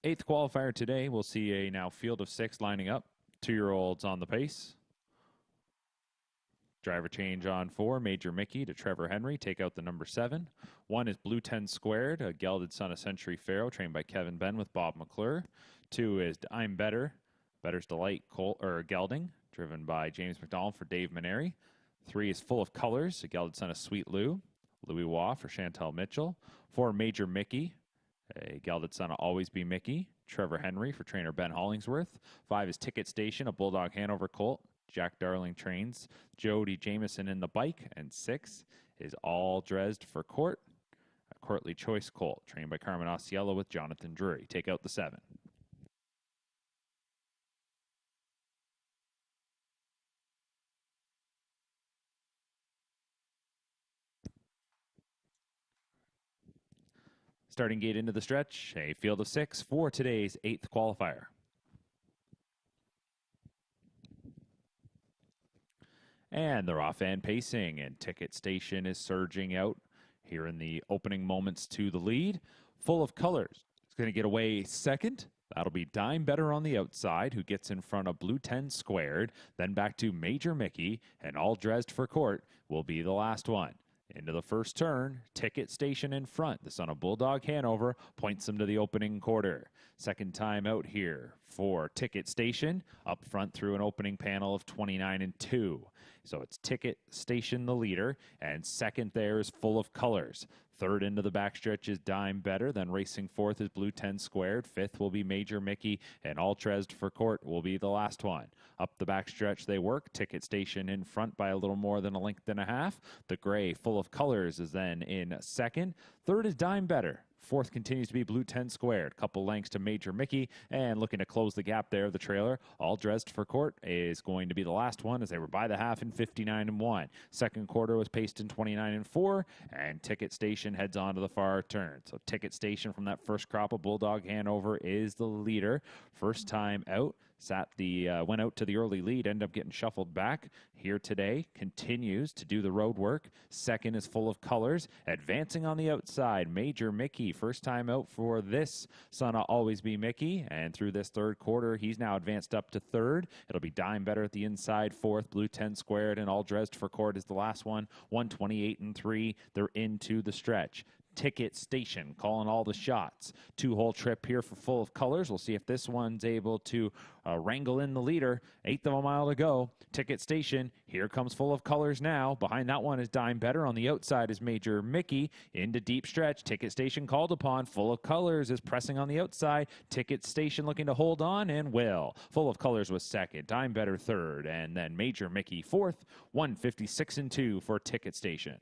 Speaker 1: Eighth qualifier today, we'll see a now field of 6 lining up. 2-year-olds on the pace. Driver change on 4, Major Mickey to Trevor Henry. Take out the number 7. 1 is Blue 10 Squared, a gelded son of Century Pharaoh, trained by Kevin Ben with Bob McClure. 2 is I'm Better, Better's Delight Gelding, driven by James McDonald for Dave Maneri. 3 is Full of Colors, a gelded son of Sweet Lou, Louis Waugh for Chantel Mitchell. 4, Major Mickey, a gelded son of Always Be Mickey, Trevor Henry for trainer Ben Hollingsworth. 5 is Ticket Station, a Bulldog Hanover colt, Jack Darling trains Jody Jameson in the bike. And 6 is All Dressed for Court, a courtly choice colt, trained by Carmen Osceola with Jonathan Drury. Take out the 7. Starting gate into the stretch, a field of 6 for today's 8th qualifier. And they're off and pacing, and Ticket Station is surging out here in the opening moments to the lead. Full of Colors is going to get away second. That'll be Dime Better on the outside, who gets in front of Blue 10 Squared. Then back to Major Mickey, and All Dressed for Court will be the last one. Into the first turn, Ticket Station in front. The son of Bulldog Hanover points him to the opening quarter. Second time out here for Ticket Station, up front through an opening panel of 29 and 2. So it's Ticket Station the leader, and second there is Full of Colors. Third into the backstretch is Dime Better. Then racing fourth is Blue 10 Squared. Fifth will be Major Mickey, and All Dressed for Court will be the last one. Up the backstretch they work. Ticket Station in front by a little more than a length and a half. The gray Full of Colors is then in second. Third is Dime Better. Fourth continues to be Blue 10 Squared. Couple lengths to Major Mickey, and looking to close the gap there of the trailer. All Dressed for Court is going to be the last one, as they were by the half in 59 and 1. Second quarter was paced in 29 and 4, and Ticket Station heads on to the far turn. So Ticket Station from that first crop of Bulldog Hanover is the leader. First time out. Went out to the early lead, ended up getting shuffled back. Here today, continues to do the road work. Second is Full of Colors. Advancing on the outside, Major Mickey. First time out for this son of Always Be Mickey. And through this third quarter, he's now advanced up to third. It'll be Dime Better at the inside, fourth, Blue 10 Squared, and All Dressed for Court is the last one. 128 and 3. They're into the stretch. Ticket Station calling all the shots. 2-hole trip here for Full of Colors. We'll see if this one's able to wrangle in the leader. 1/8 of a mile to go. Ticket Station. Here comes Full of Colors now. Behind that one is Dime Better. On the outside is Major Mickey. Into deep stretch. Ticket Station called upon. Full of Colors is pressing on the outside. Ticket Station looking to hold on and will. Full of Colors was second. Dime Better third. And then Major Mickey fourth. 156 and 2 for Ticket Station.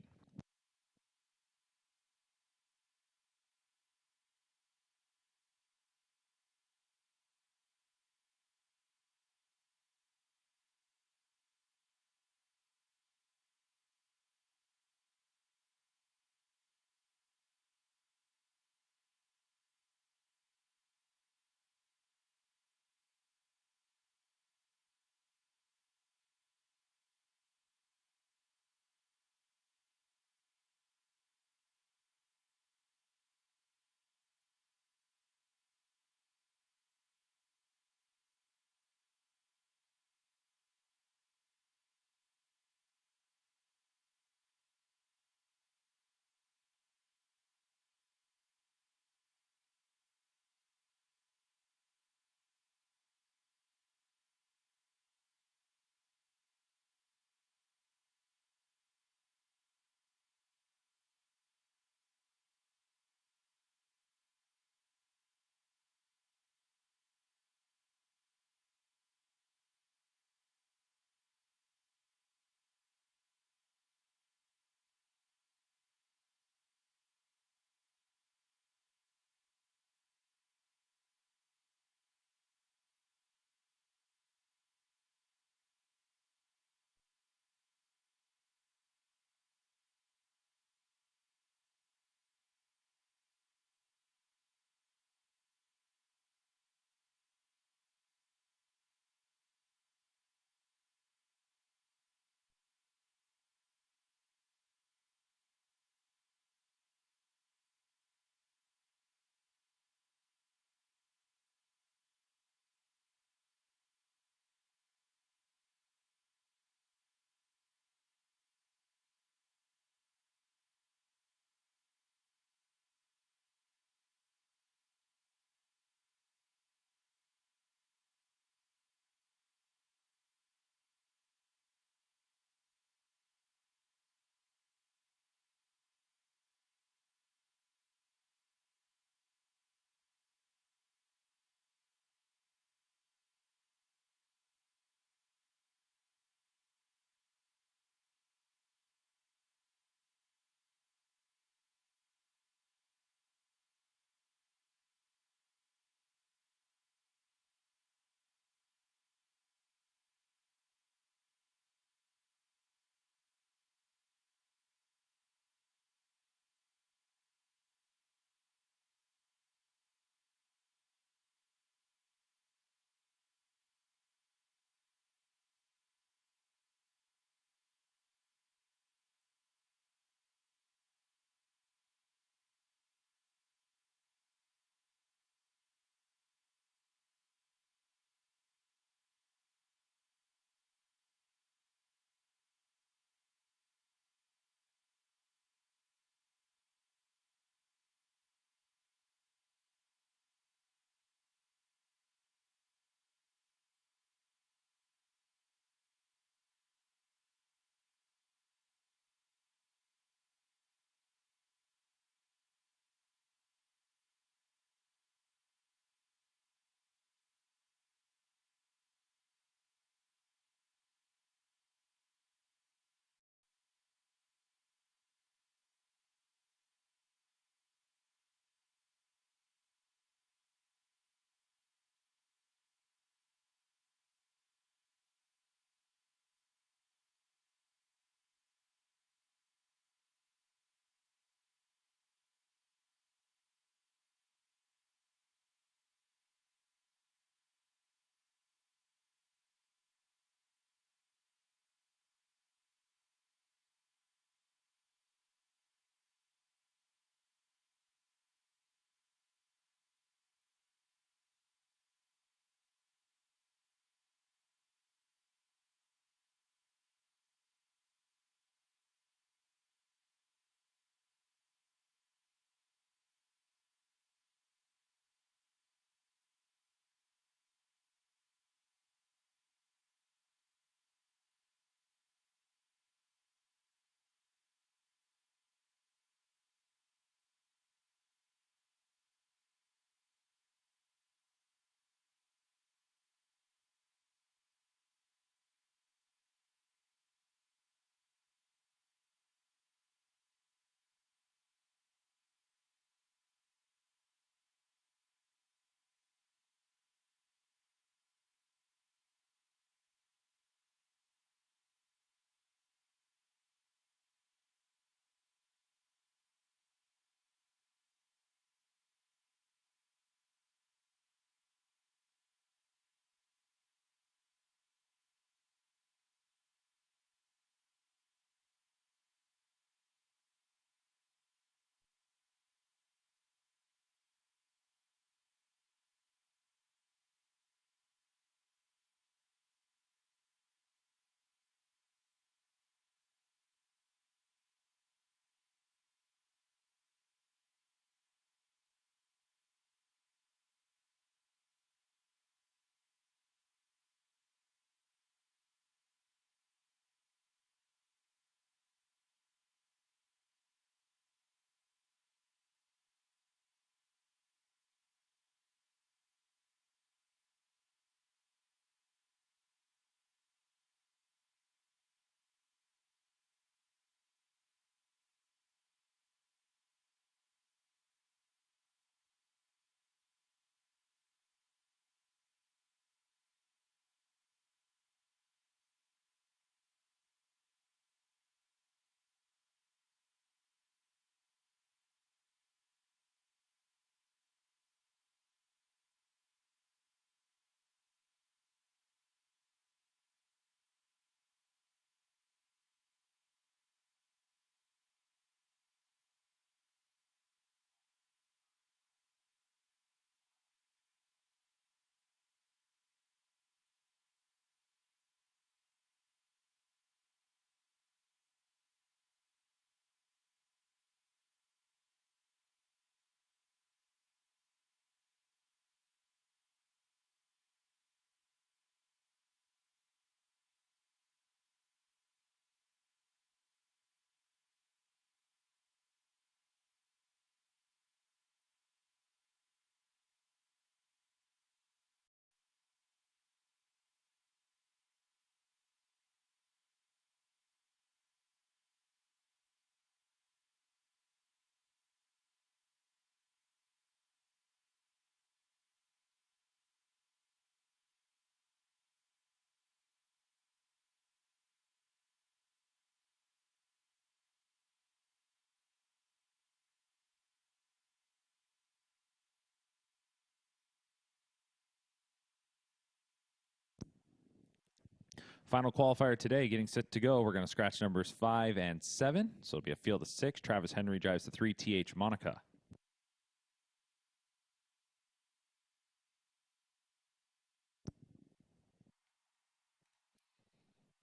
Speaker 1: Final qualifier today, getting set to go. We're going to scratch numbers 5 and 7. So it'll be a field of 6. Travis Henry drives the 3, TH Monica.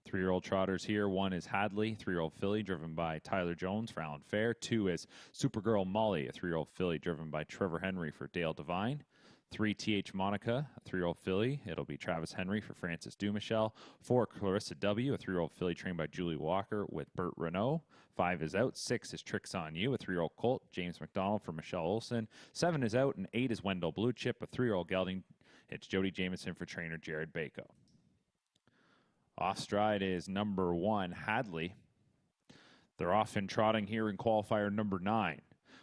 Speaker 1: Three-year-old trotters here. 1 is Hadley, 3-year-old filly, driven by Tyler Jones for Alan Fair. 2 is Supergirl Molly, a 3-year-old filly, driven by Trevor Henry for Dale Devine. 3, TH Monica, a 3-year-old filly. It'll be Travis Henry for Francis Dumichel. 4, Clarissa W., a 3-year-old filly trained by Julie Walker with Bert Renault. 5 is out. 6 is Tricks on You, a 3-year-old colt, James McDonald for Michelle Olson. 7 is out, and 8 is Wendell Blue Chip, a 3-year-old gelding. It's Jody Jameson for trainer Jared Bako. Off stride is number 1, Hadley. They're off and trotting here in qualifier number 9.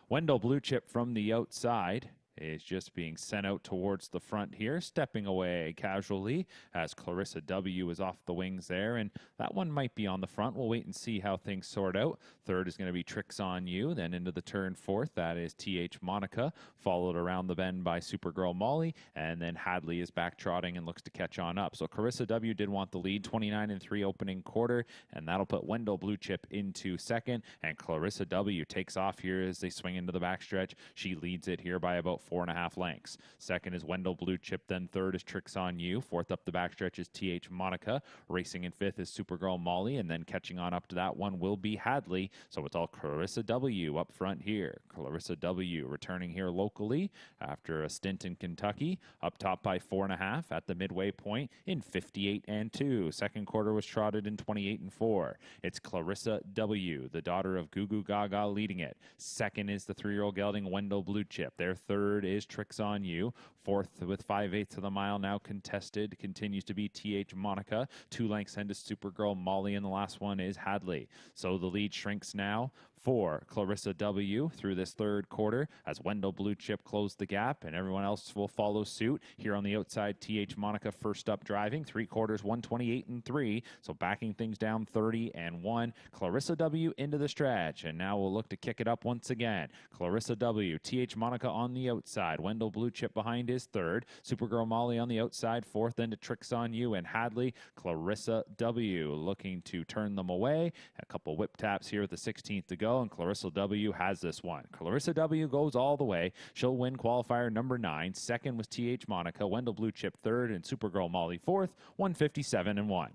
Speaker 1: Wendell Blue Chip from the outside is just being sent out towards the front here, stepping away casually as Clarissa W. is off the wings there, and that one might be on the front. We'll wait and see how things sort out. Third is going to be Tricks on You, then into the turn. Fourth, that is TH Monica, followed around the bend by Supergirl Molly, and then Hadley is back trotting and looks to catch on up. So Clarissa W. did want the lead, 29-3 opening quarter, and that'll put Wendell Blue Chip into second, and Clarissa W. takes off here as they swing into the backstretch. She leads it here by about 4.5 lengths. Second is Wendell Blue Chip, then third is Tricks on You. Fourth up the backstretch is TH Monica. Racing in fifth is Supergirl Molly, and then catching on up to that one will be Hadley. So it's all Clarissa W. up front here. Clarissa W. returning here locally after a stint in Kentucky, up top by 4.5 at the midway point in 58-2. Second quarter was trotted in 28-4. It's Clarissa W., the daughter of Goo Goo Gaga, leading it. Second is the 3-year-old gelding Wendell Blue Chip. Their third is Tricks on You. Fourth with 5/8 of the mile now contested continues to be TH Monica. 2 lengths into Supergirl Molly, and the last one is Hadley. So the lead shrinks now for Clarissa W. through this third quarter as Wendell Blue Chip closed the gap, and everyone else will follow suit. Here on the outside, TH Monica first up driving. 3 quarters, 128-3. So backing things down 30-1. Clarissa W. into the stretch, and now we'll look to kick it up once again. Clarissa W. TH Monica on the outside. Wendell Blue Chip behind is third. Supergirl Molly on the outside, fourth. Then to Tricks on You and Hadley. Clarissa W. looking to turn them away. A couple whip taps here with the 16th to go, and Clarissa W. has this one. Clarissa W. goes all the way. She'll win qualifier number 9. Second was TH Monica. Wendell Blue Chip third, and Supergirl Molly fourth. 157-1.